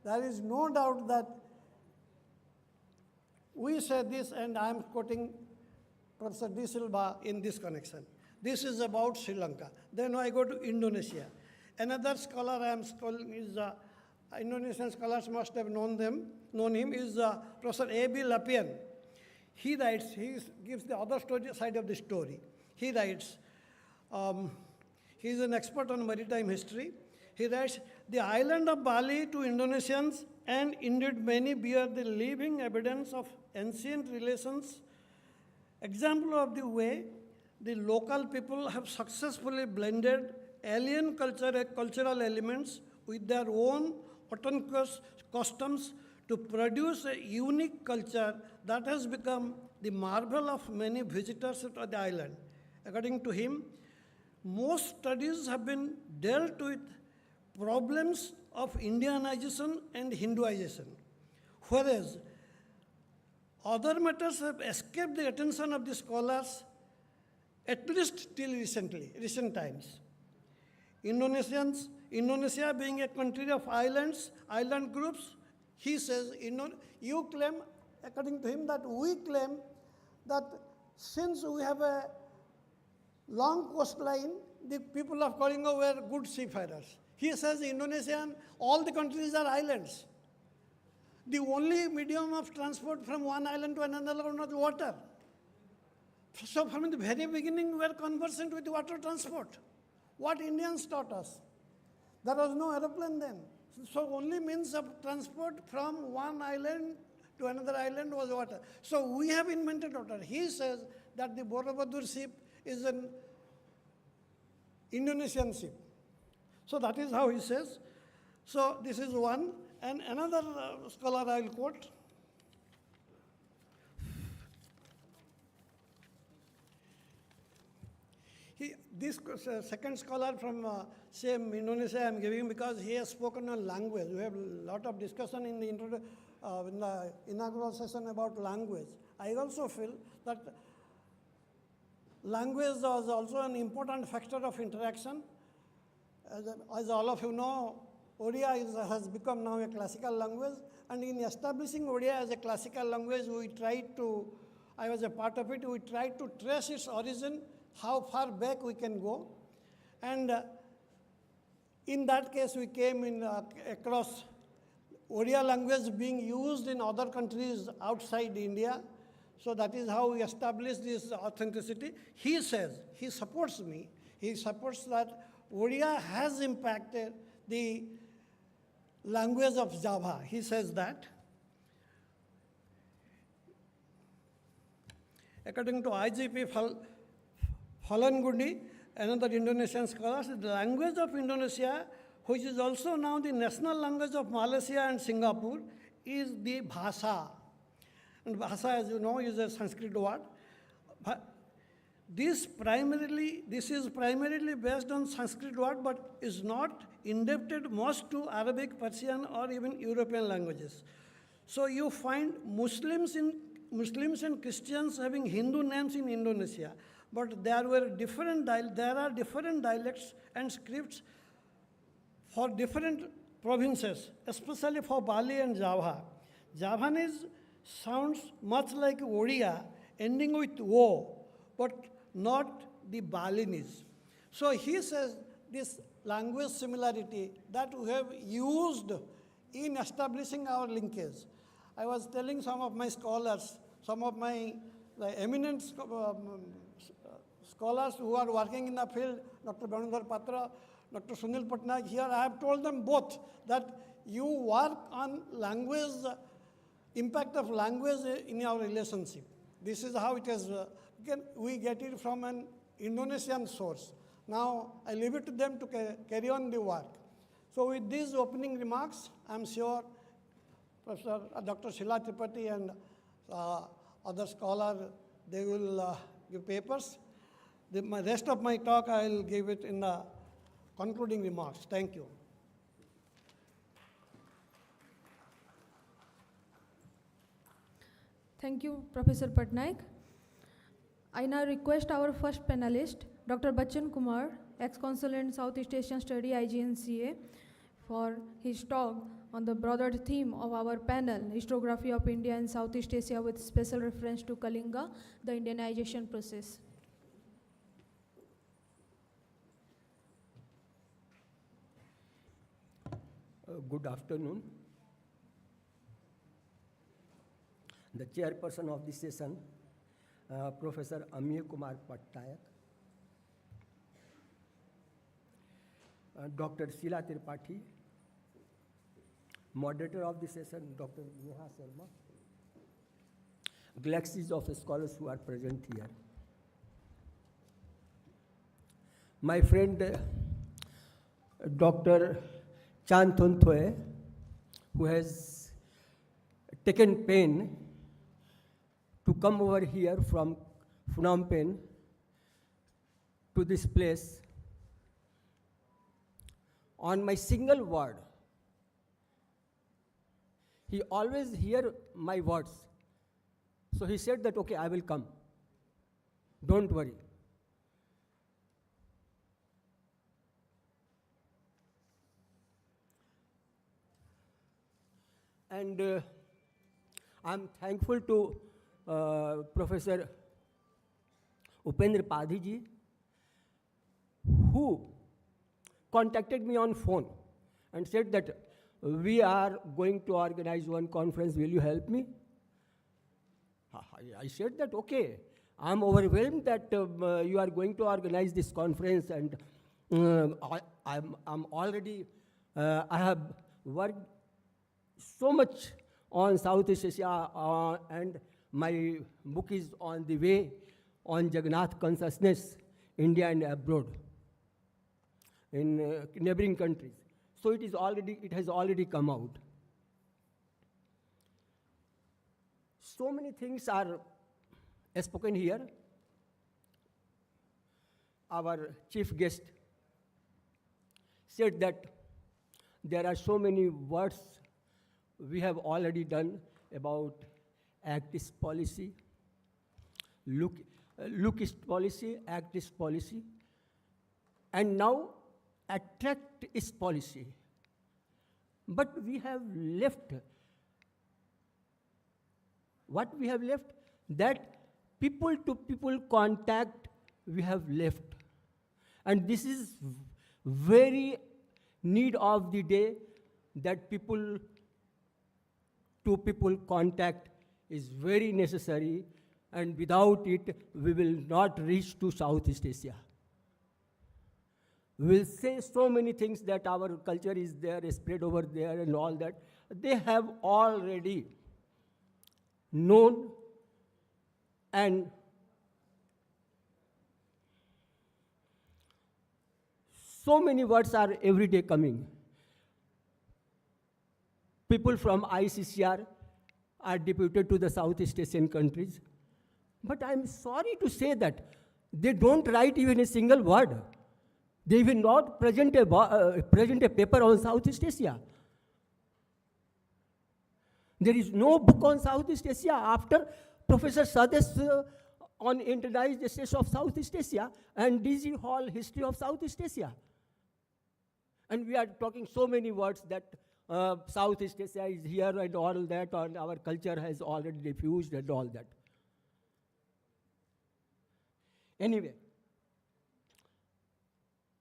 There is no doubt that we say this, and I am quoting Professor De Silva in this connection. This is about Sri Lanka. Then I go to Indonesia. Another scholar I am calling is, Indonesian scholars must have known him, is Professor A.B. Lapian. He writes, gives the other side of the story. He writes, he is an expert on maritime history. He writes, the island of Bali to Indonesians, and indeed many, bear the living evidence of ancient relations, example of the way the local people have successfully blended alien cultural elements with their own autonomous customs to produce a unique culture that has become the marvel of many visitors to the island. According to him, most studies have been dealt with problems of Indianization and Hinduization, whereas other matters have escaped the attention of the scholars, at least till recent times. Indonesia being a country of islands, island groups, he says, you claim, according to him, that we claim that since we have a long coastline, the people of Kolinga were good seafarers. He says Indonesian, all the countries are islands. The only medium of transport from one island to another was water. So from the very beginning, we were conversant with water transport. What Indians taught us. There was no aeroplane then. So only means of transport from one island to another island was water. So we have invented water. He says that the Borobudur ship is an Indonesian ship. So that is how he says. So this is one. And another scholar I will quote. This second scholar from same Indonesia I am giving because he has spoken on language. We have a lot of discussion in the inaugural session about language. I also feel that language was also an important factor of interaction. As all of you know, Odia has become now a classical language, and in establishing Odia as a classical language, I was a part of it, we tried to trace its origin, how far back we can go. And in that case, we came across Odia language being used in other countries outside India. So that is how we established this authenticity. He says, he supports me, he supports that Odia has impacted the language of Java. He says that. According to IGP Falangudi, another Indonesian scholar, the language of Indonesia, which is also now the national language of Malaysia and Singapore, is the Bhasa. And Bhasa, as you know, is a Sanskrit word. This is primarily based on Sanskrit word, but is not indebted most to Arabic, Persian, or even European languages. So you find Muslims and Christians having Hindu names in Indonesia, but there are different dialects and scripts for different provinces, especially for Bali and Java. Javanese sounds much like Odia, ending with O, but not the Balinese. So he says this language similarity that we have used in establishing our linkage. I was telling some of my scholars, some of my eminent scholars who are working in the field, Dr. Banudhar Patra, Dr. Sunil Patnaik, here I have told them both that you work on language, impact of language in our relationship. This is how it is. We get it from an Indonesian source. Now, I leave it to them to carry on the work. So with these opening remarks, I'm sure Professor Dr. Sheila Tripathi and other scholars, they will give papers. The rest of my talk, I will give it in the concluding remarks. Thank you. Thank you, Professor Patnaik. I now request our first panelist, Dr. Bachchan Kumar, ex-consultant Southeast Asian Study, IGNCA, for his talk on the broader theme of our panel, Historiography of India and Southeast Asia with special reference to Kalinga, the Indianization process. Good afternoon. The chairperson of this session, Professor Amir Kumar Pattnaik, Dr. Sheila Tripathi, moderator of this session, Dr. Neha Sharma, galaxies of scholars who are present here. My friend, Dr. Chan Thun Thoe, who has taken pain to come over here from Phnom Penh to this place on my single word. He always hear my words. So he said that, okay, I will come. Don't worry. And I'm thankful to Professor Upendra Padhi ji, who contacted me on phone and said that we are going to organize one conference, will you help me? I said that, okay, I'm overwhelmed that you are going to organize this conference, and I'm already, I have worked so much on Southeast Asia, and my book is on the way on Jagannath consciousness, India and abroad, in neighboring countries. So it has already come out. So many things are spoken here. Our chief guest said that there are so many words we have already done about actist policy, lookist policy, actist policy, and now attractist policy. But we have left, what we have left? That people to people contact we have left. And this is very need of the day, that people to people contact is very necessary, and without it we will not reach to Southeast Asia. We will say so many things that our culture is there, spread over there and all that. They have already known, and so many words are every day coming. People from ICCR are deputed to the Southeast Asian countries. But I'm sorry to say that they don't write even a single word. They will not present a paper on Southeast Asia. There is no book on Southeast Asia after Professor Sades on Internalized States of Southeast Asia and D.G. Hall History of Southeast Asia. And we are talking so many words that Southeast Asia is here and all that, and our culture has already diffused and all that. Anyway,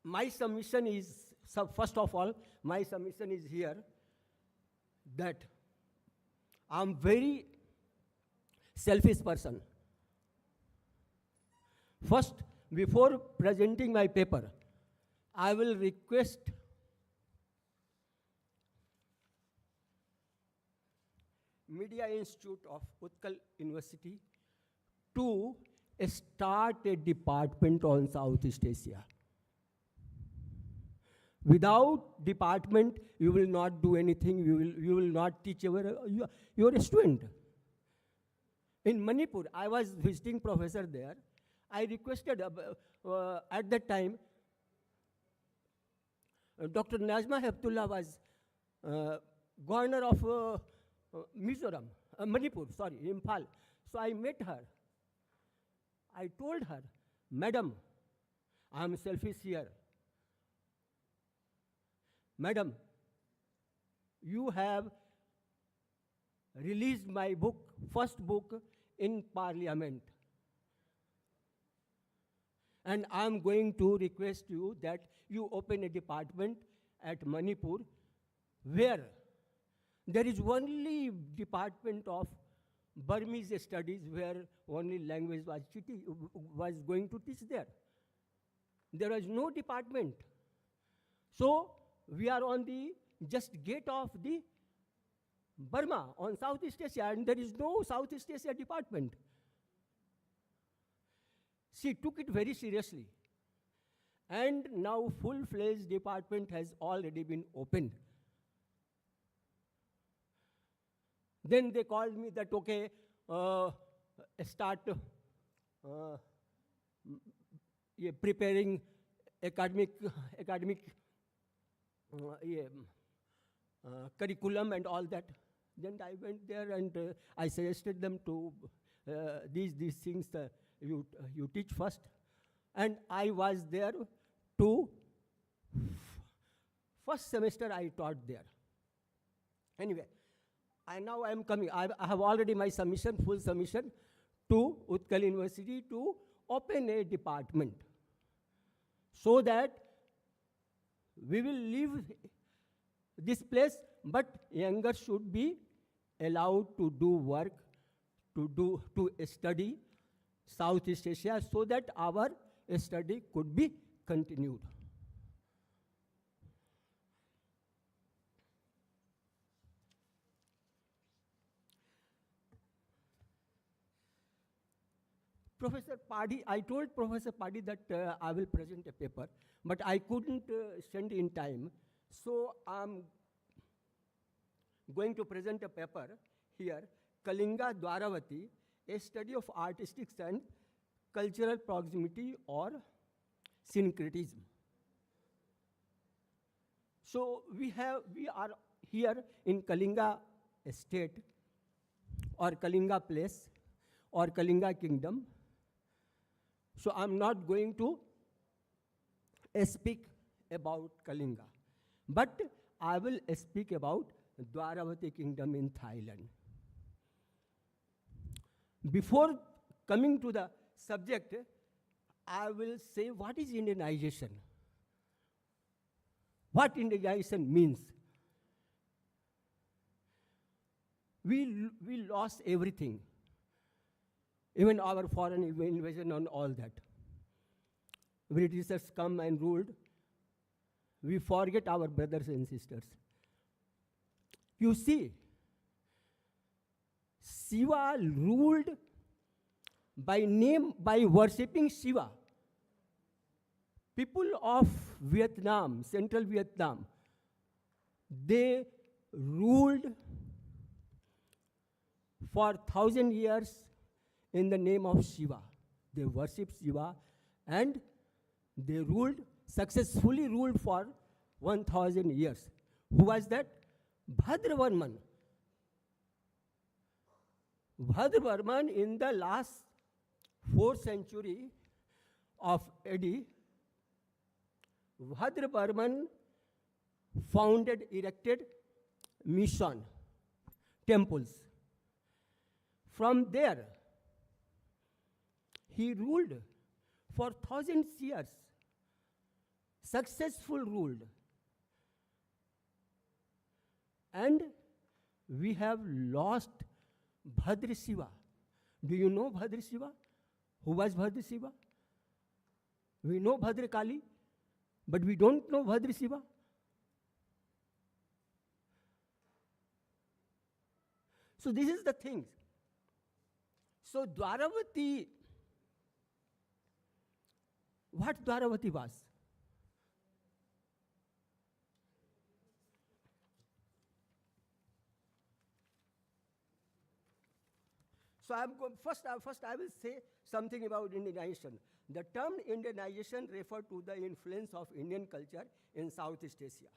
my submission is, first of all, my submission is here that I'm very selfish person. First, before presenting my paper, I will request Media Institute of Utkal University to start a department on Southeast Asia. Without department, you will not do anything. You will not teach your student. In Manipur, I was visiting professor there. I requested at that time, Dr. Najma Heptullah was governor of Mizoram, Manipur, sorry, Imphal. So I met her. I told her, Madam, I am selfish here. Madam, you have released my book, first book in Parliament. And I'm going to request you that you open a department at Manipur where there is only department of Burmese studies where only language was going to teach there. There was no department. So we are on the just gate of the Burma on Southeast Asia, and there is no Southeast Asia department. She took it very seriously. And now full-fledged department has already been opened. Then they called me that, okay, start preparing academic curriculum and all that. Then I went there and I suggested them to these things you teach first. And I was there to first semester I taught there. Anyway, now I am coming. I have already my submission, full submission to Utkal University to open a department so that we will leave this place, but younger should be allowed to do work, to study Southeast Asia so that our study could be continued. Professor Padhi, I told Professor Padhi that I will present a paper, but I couldn't send in time. So I'm going to present a paper here, Kalinga Dwaravati, a study of artistics and cultural proximity or syncretism. So we are here in Kalinga estate or Kalinga place or Kalinga kingdom. So I'm not going to speak about Kalinga, but I will speak about Dwaravati kingdom in Thailand. Before coming to the subject, I will say what is Indianization? What Indianization means? We lost everything. Even our foreign invasion and all that. Britishers come and ruled. We forget our brothers and sisters. You see, Shiva ruled by worshipping Shiva. People of Vietnam, central Vietnam, they ruled for 1,000 years in the name of Shiva. They worshipped Shiva and they successfully ruled for 1,000 years. Who was that? Bhadravarman. Bhadravarman in the last 4th century of AD, Bhadravarman erected mission, temples. From there, he ruled for 1,000 years, successful ruled. And we have lost Bhadra Shiva. Do you know Bhadra Shiva? Who was Bhadra Shiva? We know Bhadra Kali, but we don't know Bhadra Shiva. So this is the thing. So Dwaravati, what Dwaravati was? So first I will say something about Indianization. The term Indianization refers to the influence of Indian culture in Southeast Asia.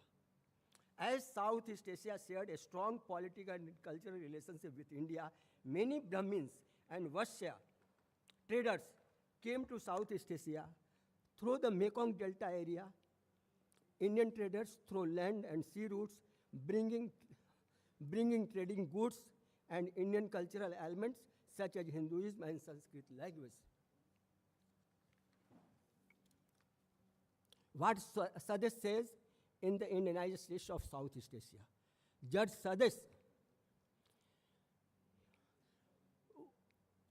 As Southeast Asia shared a strong political and cultural relationship with India, many Brahmins and Vaishya traders came to Southeast Asia through the Mekong Delta area. Indian traders through land and sea routes, bringing bringing trading goods and Indian cultural elements such as Hinduism and Sanskrit language. What Sades says in the Indianization of Southeast Asia. Judge Sades,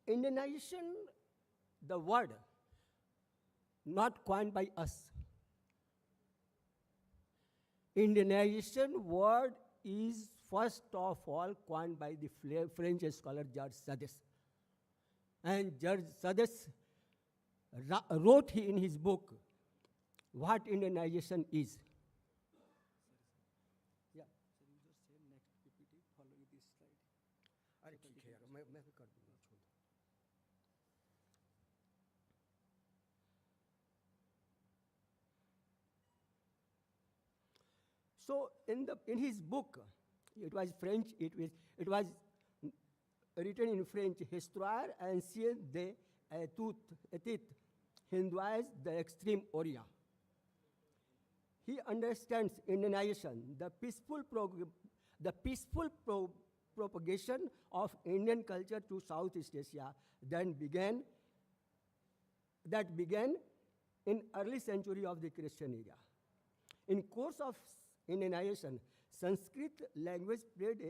Indianization, the word, not coined by us. Indianization word is first of all coined by the French scholar Judge Sades. And Judge Sades wrote in his book what Indianization is. Yeah. Sir, you just say next PPT following this slide. अरे ठीक है यार, मैं भी कर दूंगा, छोड़ दो. So in his book, it was French. It was written in French. Histoire ancienne de tout etit Hinduise the extreme Orient. He understands Indianization, the peaceful propagation of Indian culture to Southeast Asia that began in early century of the Christian era. In course of Indianization, Sanskrit language played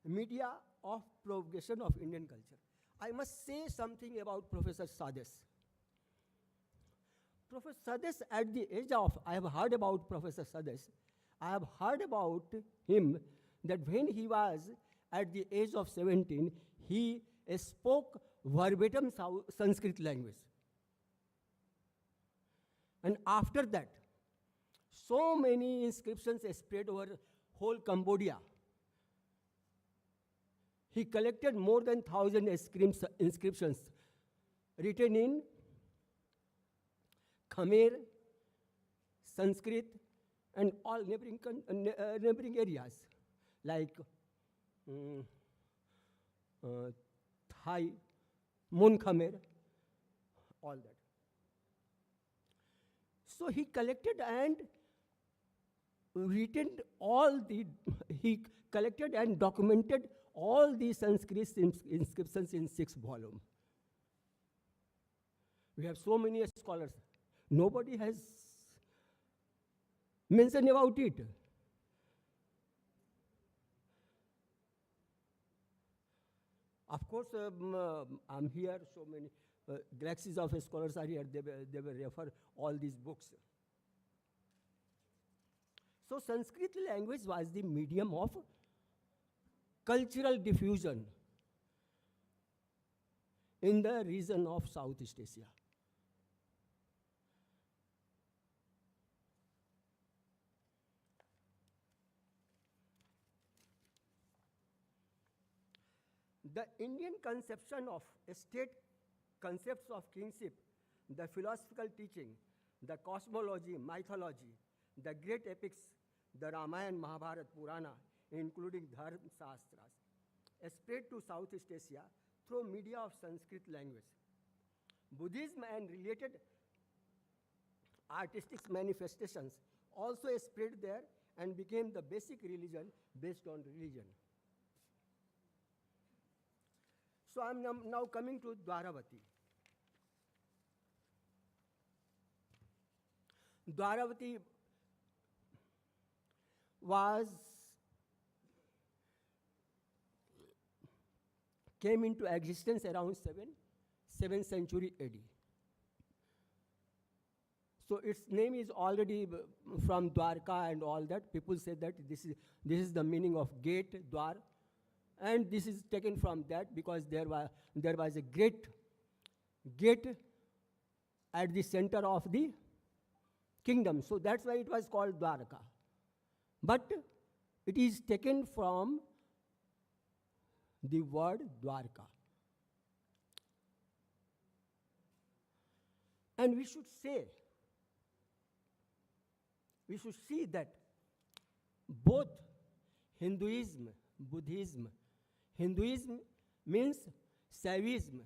a media of propagation of Indian culture. I must say something about Professor Sades. Professor Sades, at the age of, I have heard about Professor Sades, I have heard about him that when he was at the age of 17, he spoke verbatim Sanskrit language. And after that, so many inscriptions spread over whole Cambodia. He collected more than 1,000 inscriptions written in Khmer, Sanskrit, and all neighboring areas like Thai, Mon Khmer, all that. So he collected and he collected and documented all these Sanskrit inscriptions in 6 volumes. We have so many scholars. Nobody has mentioned about it. Of course, I'm here, so many galaxies of scholars are here. They will refer all these books. So Sanskrit language was the medium of cultural diffusion in the region of Southeast Asia. The Indian conception of state, concepts of kingship, the philosophical teaching, the cosmology, mythology, the great epics, the Ramayana, Mahabharata, Purana, including Dharma Shastras, spread to Southeast Asia through media of Sanskrit language. Buddhism and related artistic manifestations also spread there and became the basic religion based on religion. So I'm now coming to Dwaravati. Dwaravati came into existence around 7th century AD. So its name is already from Dwarka and all that. People say that this is the meaning of gate, Dwar. And this is taken from that because there was a great gate at the center of the kingdom. So that's why it was called Dwarka. But it is taken from the word Dwarka. And we should see that both Hinduism, Buddhism, Hinduism means Saivism,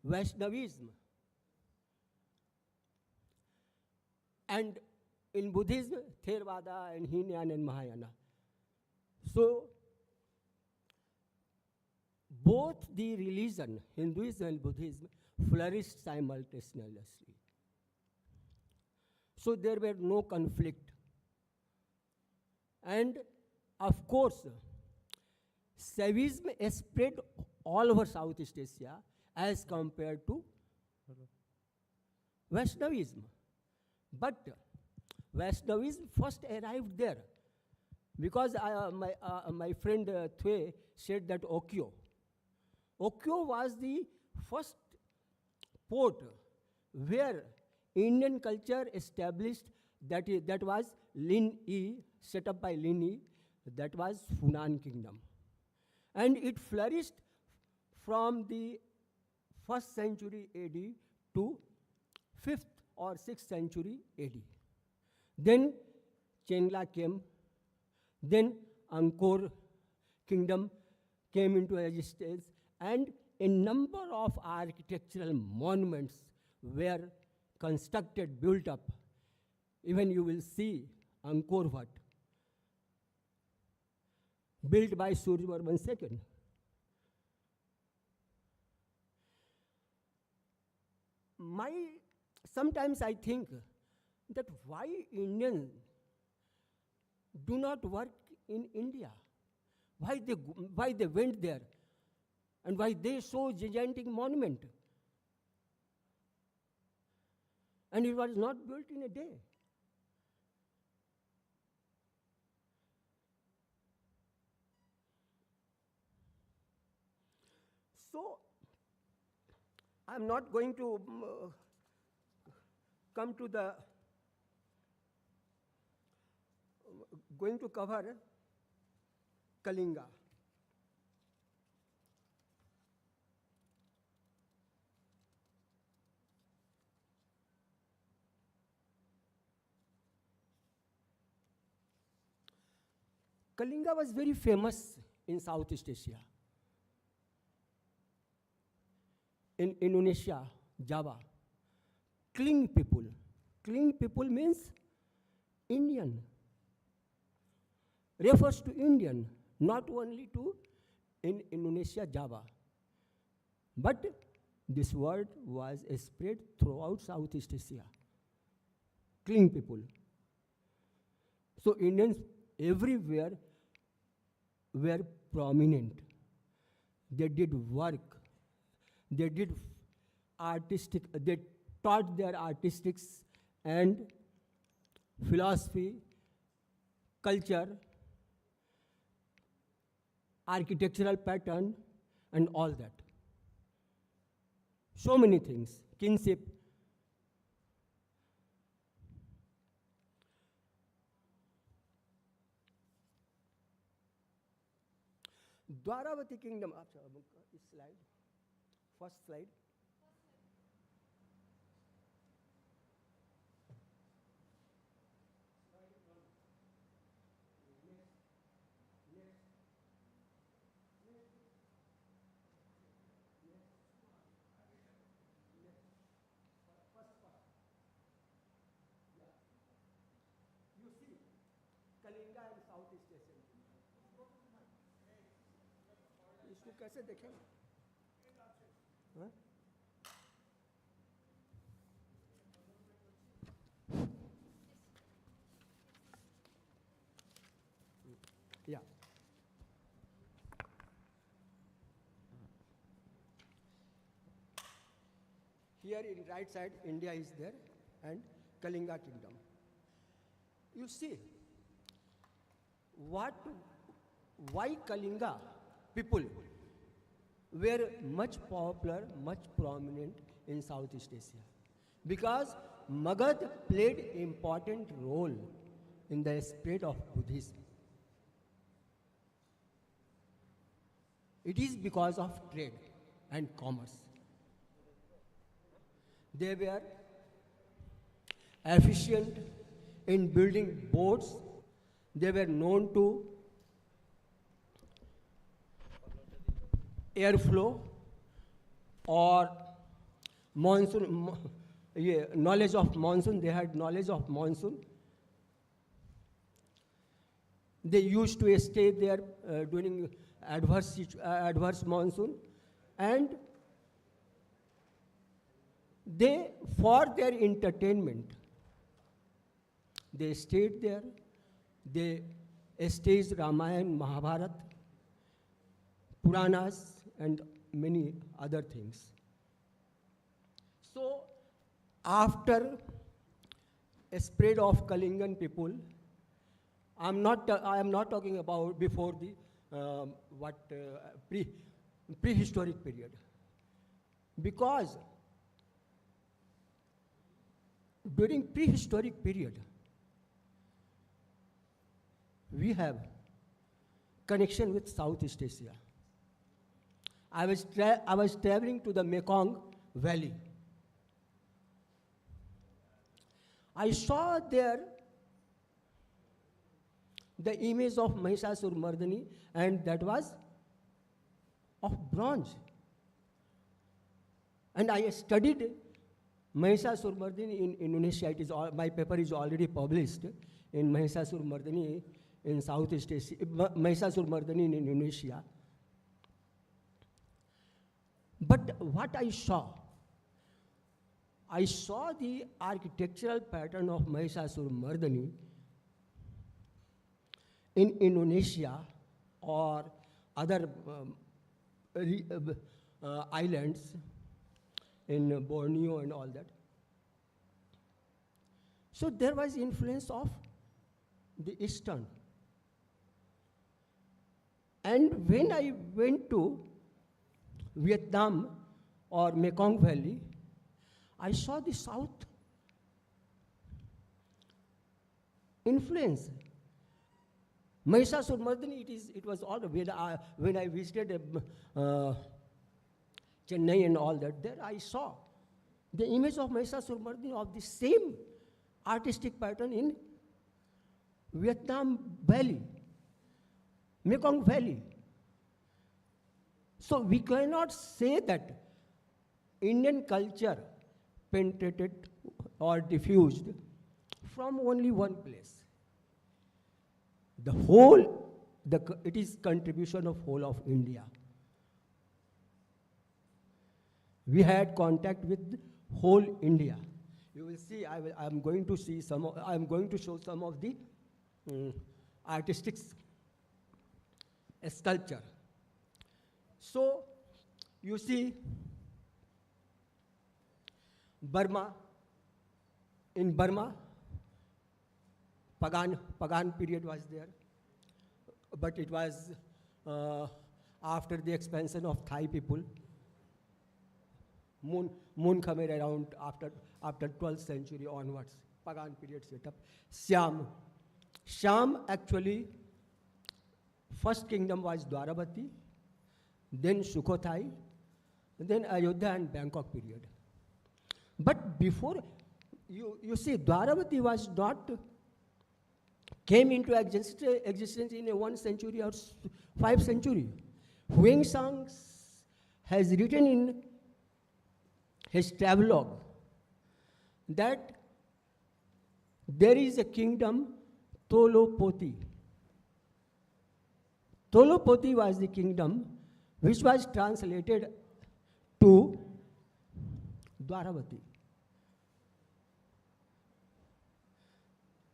Vaishnavism, and in Buddhism, Theravada and Hinayana and Mahayana. So, both the religion, Hinduism and Buddhism, flourished simultaneously. So there were no conflict. And of course, Saivism spread all over Southeast Asia as compared to Vaishnavism. But Vaishnavism first arrived there because my friend Thwe said that Okyo was the first port where Indian culture established, that was Lin Yi, set up by Lin Yi, that was Funan Kingdom. And it flourished from the 1st century AD to 5th or 6th century AD. Then Chengla came, then Angkor Kingdom came into existence, and a number of architectural monuments were constructed, built up. Even you will see Angkor Wat, built by Suryavarman II. Sometimes I think that why Indians do not work in India? Why they went there? And why they saw gigantic monument? And it was not built in a day. So, I'm not going to cover Kalinga. Kalinga was very famous in Southeast Asia. In Indonesia, Java. Kling people. Kling people means Indian. Refers to Indian, not only to in Indonesia, Java. But this word was spread throughout Southeast Asia. Kling people. So Indians everywhere were prominent. They did work. They did they taught their artistics and philosophy, culture, architectural pattern, and all that. So many things, kinship. Dwaravati kingdom, this slide, first slide. You see, Kalinga and Southeast Asian. इसको कैसे देखें? हाँ? Yeah. Here in right side, India is there, and Kalinga kingdom. You see, why Kalinga people were much popular, much prominent in Southeast Asia? Because Magad played important role in the spread of Buddhism. It is because of trade and commerce. They were efficient in building boats. They were known to airflow or monsoon, knowledge of monsoon. They had knowledge of monsoon. They used to stay there during adverse monsoon, and they, for their entertainment, they stayed there. They staged Ramayana, Mahabharata, Puranas, and many other things. So, after a spread of Kalingan people, I am not talking about before the prehistoric period, because during prehistoric period we have connection with Southeast Asia. I was traveling to the Mekong Valley. I saw there the image of Mahishasur-Mardani, and that was of bronze. And I studied Mahishasur-Mardani in Indonesia. My paper is already published in Mahishasur-Mardani in Southeast Asia, Mahishasur-Mardani in Indonesia. But what I saw the architectural pattern of Mahishasur-Mardani in Indonesia or other islands in Borneo and all that. So there was influence of the Eastern. And when I went to Vietnam or Mekong Valley, I saw the South influence. Mahishasur-Mardani, it was all when I visited Chennai and all that, there I saw the image of Mahishasur-Mardani of the same artistic pattern in Vietnam Valley, Mekong Valley. So we cannot say that Indian culture penetrated or diffused from only one place. It is contribution of whole of India. We had contact with whole India. You will see, I'm going to show some of the artistic sculpture. So, you see, in Burma, Pagan period was there, but it was after the expansion of Thai people. Moon Khmer around after 12th century onwards, Pagan period set up. Siam actually, first kingdom was Dwaravati, then Sukhothai, then Ayodhya and Bangkok period. But before, you see, Dwaravati was not, came into existence in a 1st century or 5th century. Huang Sang has written in his travelogue that there is a kingdom, Tolopoti. Tolopoti was the kingdom which was translated to Dwaravati.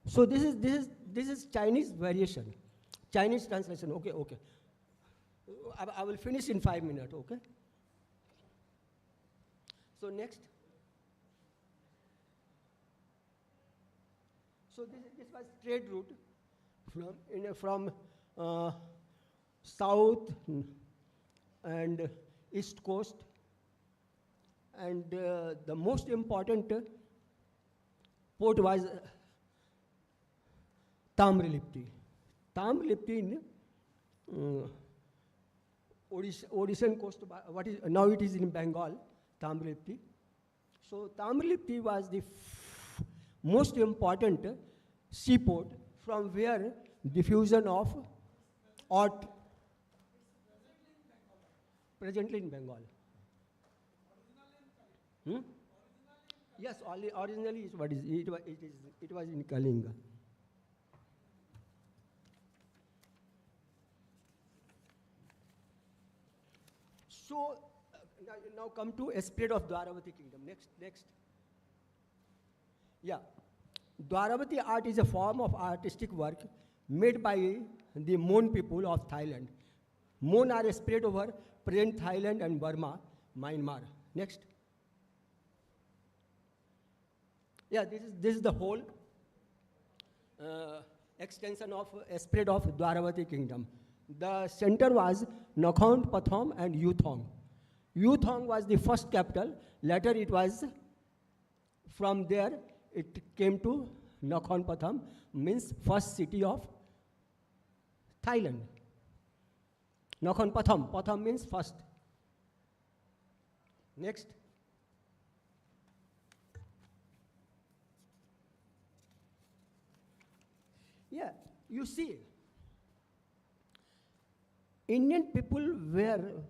So this is Chinese variation, Chinese translation. Okay. I will finish in 5 minutes. Okay. So next. So this was trade route from south and east coast, and the most important port was Tamrilipti. Tamrilipti in Odishan coast. Now it is in Bengal. Tamrilipti. So Tamrilipti was the most important seaport from where diffusion of art presently in Bengal. Yes, originally it was in Kalinga. So now come to a spread of Dwaravati kingdom. Next. Yeah. Dwaravati art is a form of artistic work made by the Mon people of Thailand. Mon are spread over present Thailand and Burma, Myanmar. Next. Yeah, this is the whole extension of spread of Dwaravati kingdom. The center was Nakhon Pathom and Yuthong. Yuthong was the first capital. Later it was, from there it came to Nakhon Pathom, means first city of Thailand. Nakhon Pathom. Pathom means first. Next. Yeah, you see, Indian people were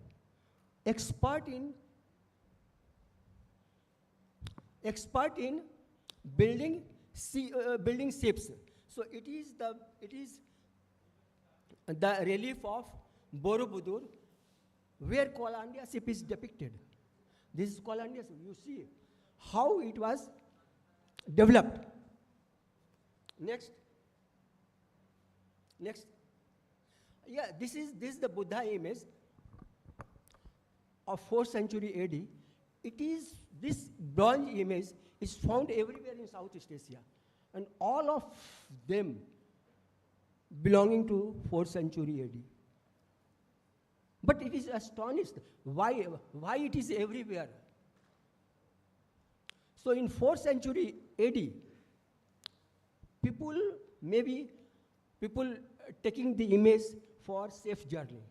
expert in building building ships. So it is the relief of Borobudur, where Kolandia ship is depicted. This is Kolandia ship. You see how it was developed. Next. Yeah, this is the Buddha image of 4th century AD. This bronze image is found everywhere in Southeast Asia, and all of them belonging to 4th century AD. But it is astonished why it is everywhere. So in 4th century AD, people taking the image for safe journey,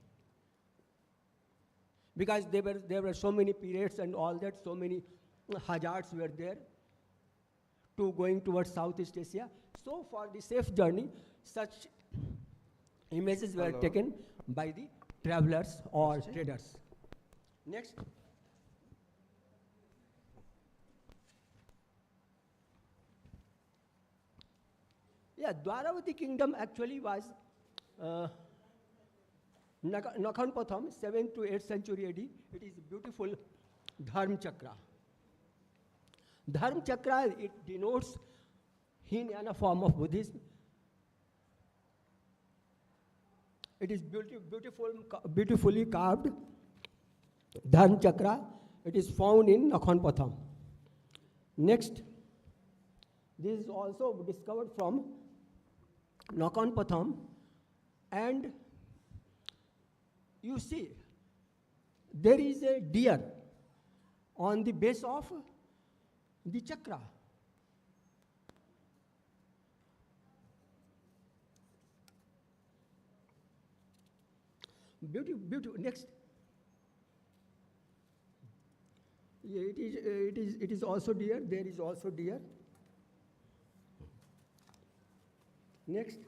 because there were so many periods and all that, so many hazards were there to going towards Southeast Asia. So for the safe journey, such images were taken by the travelers or traders. Next. Yeah, Dwaravati kingdom actually was Nakhon Pathom, 7th to 8th century AD. It is beautiful Dharm Chakra. Dharm Chakra, it denotes Hinayana form of Buddhism. It is beautifully carved Dharm Chakra. It is found in Nakhon Pathom. Next, this is also discovered from Nakhon Pathom, and you see there is a deer on the base of the chakra. Beautiful. Next. Yeah, it is also deer. There is also deer. Next.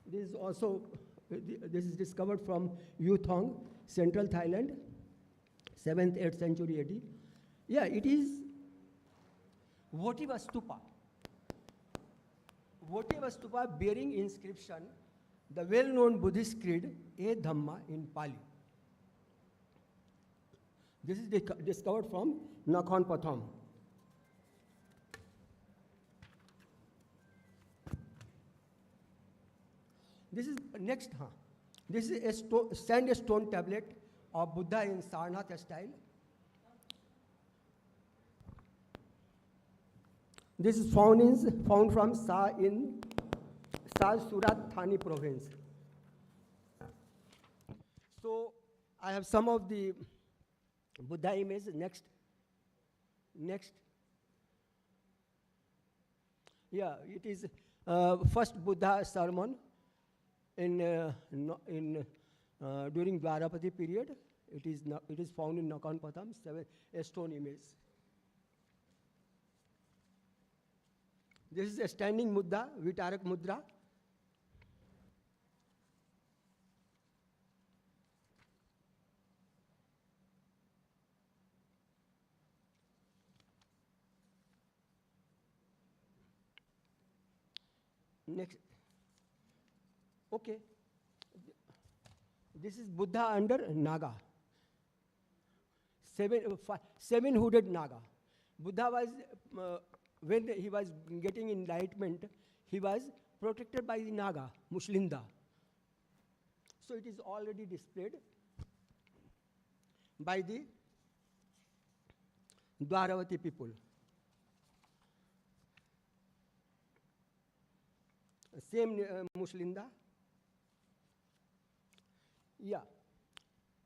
This is also this is discovered from Yuthong, Central Thailand, 7th, 8th century AD. Yeah, it is Votiva Stupa. Votiva Stupa bearing inscription, the well-known Buddhist creed, E Dhamma in Pali. This is discovered from Nakhon Pathom. This is next. This is a sandstone tablet of Buddha in Sarnath style. This is found from Sa in Surat Thani province. So I have some of the Buddha images. Next. Yeah, it is first Buddha sermon during Dwarapati period. It is found in Nakhon Pathom, a stone image. This is a standing Mudra, Vitarak Mudra. Next. Okay. This is Buddha under Naga. seven-hooded Naga. Buddha was, when he was getting enlightenment, he was protected by the Naga, Mushlinda. So it is already displayed by the Dwaravati people. Same Mushlinda. Yeah.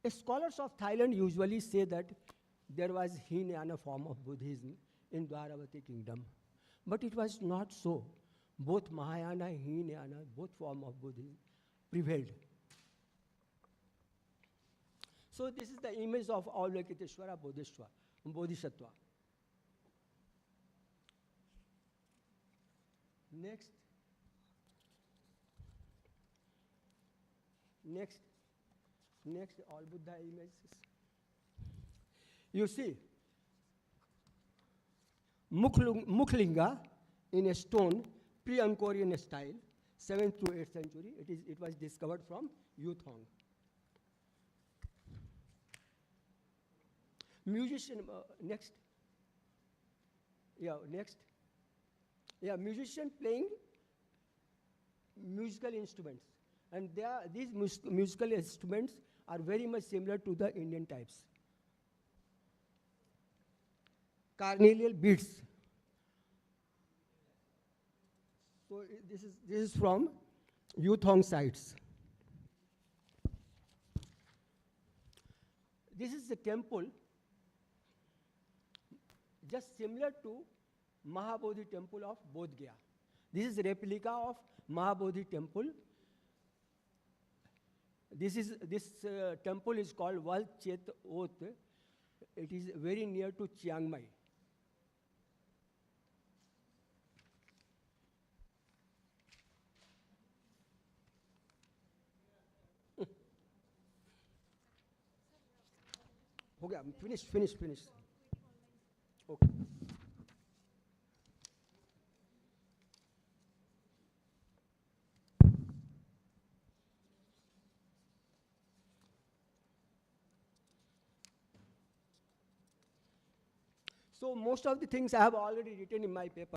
Scholars of Thailand usually say that there was Hinayana form of Buddhism in Dwaravati kingdom. But it was not so. Both Mahayana and Hinayana, both form of Buddhism prevailed. So this is the image of Avalokiteshvara Bodhisattva. Next. All Buddha images. You see, Mukhlinga in a stone, pre-Angkorian style, 7th to 8th century. It was discovered from Yuthong. Musician, next. Yeah, next. Yeah, musician playing musical instruments. And these musical instruments are very much similar to the Indian types. Carnelian beads. So this is from Yuthong sites. This is the temple, just similar to Mahabodhi temple of Bodh Gaya. This is a replica of Mahabodhi temple. This temple is called Wal Chet Ot. It is very near to Chiang Mai. Okay, finish. Okay. So most of the things I have already written in my paper.